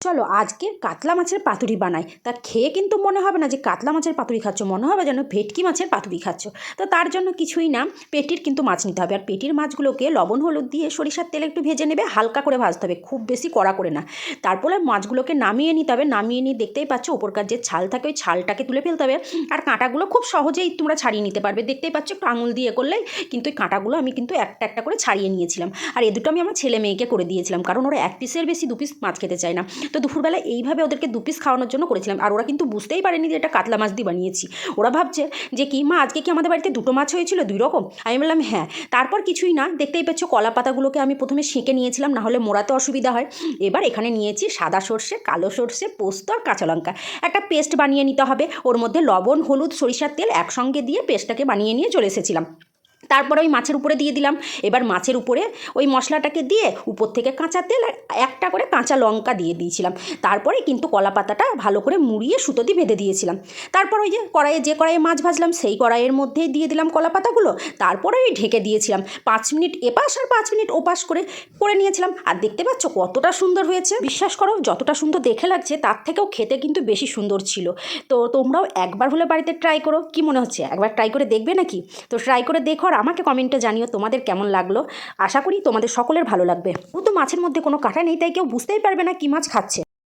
চলো আজকে কাতলা মাছের পাতুরি বানাই। তা খেয়ে কিন্তু মনে হবে না যে কাতলা মাছের পাতুরি খাচ্ছ, মনে হবে যেন ভেটকি মাছের পাতুরি খাচ্ছ। তো তার জন্য কিছুই না, পেটির কিন্তু মাছ নিতে হবে। আর পেটির মাছগুলোকে লবণ হলুদ দিয়ে সরিষার তেলে একটু ভেজে নেবে, হালকা করে ভাজতে হবে, খুব বেশি কড়া করে না। তারপরে মাছগুলোকে নামিয়ে নিতে হবে, নামিয়ে নিয়ে দেখতেই পাচ্ছ ওপরকার যে ছাল থাকে ওই ছালটাকে তুলে ফেলতে হবে। আর কাঁটাগুলো খুব সহজেই তোমরা ছাড়িয়ে নিতে পারবে, দেখতেই পাচ্ছ একটু আঙুল দিয়ে করলেই কিন্তু এই কাঁটাগুলো আমি কিন্তু একটা একটা করে ছাড়িয়ে নিয়েছিলাম। আর এ দুটো আমি আমার ছেলে মেয়েকে করে দিয়েছিলাম, কারণ ওরা এক পিসের বেশি দু পিস মাছ খেতে চায় না। তো দুপুরবেলা এইভাবে ওদেরকে দু পিস খাওয়ানোর জন্য করেছিলাম। আর ওরা কিন্তু বুঝতেই পারেনি যে এটা কাতলা মাছ দিয়ে বানিয়েছি। ওরা ভাবছে যে কি মা আজকে কি আমাদের বাড়িতে দুটো মাছ হয়েছিল দুই রকম? আমি বললাম হ্যাঁ। তারপর কিছুই না, দেখতেই পাচ্ছ কলা পাতাগুলোকে আমি প্রথমে সেঁকে নিয়েছিলাম, না হলে মোড়াতে অসুবিধা হয়। এবার এখানে নিয়েছি সাদা সর্ষে, কালো সর্ষে, পোস্ত আর কাঁচা লঙ্কা। একটা পেস্ট বানিয়ে নিতে হবে, ওর মধ্যে লবণ হলুদ সরিষার তেল একসঙ্গে দিয়ে পেস্টটাকে বানিয়ে নিয়ে চলে এসেছিলাম। তারপরে ওই মাছের উপরে দিয়ে দিলাম। এবার মাছের উপরে ওই মশলাটাকে দিয়ে উপর থেকে কাঁচা তেল আর একটা করে কাঁচা লঙ্কা দিয়ে দিয়েছিলাম। তারপরে কিন্তু কলা পাতাটা ভালো করে মুড়িয়ে সুতো দিয়ে বেঁধে দিয়েছিলাম। তারপর ওই যে কড়াইয়ে মাছ ভাজলাম সেই কড়াইয়ের মধ্যেই দিয়ে দিলাম কলা পাতাগুলো। তারপরে ওই ঢেকে দিয়েছিলাম 5 মিনিট এপাশ আর 5 মিনিট ওপাশ করে করে নিয়েছিলাম। আর দেখতে পাচ্ছ কতটা সুন্দর হয়েছে, বিশ্বাস করো যতটা সুন্দর দেখে লাগছে তার থেকেও খেতে কিন্তু বেশি সুন্দর ছিল। তো তোমরাও একবার হলে বাড়িতে ট্রাই করো। কি মনে হচ্ছে, একবার ট্রাই করে দেখবে নাকি? তো ট্রাই করে দেখো আর আমাকে কমেন্টে জানিও তোমাদের কেমন লাগলো। আশা করি তোমাদের সকলের ভালো লাগবে। তো মাছের মধ্যে কোনো কাঁটা নেই, তাই কেউ বুঝতেই পারবে না কি মাছ খাচ্ছে।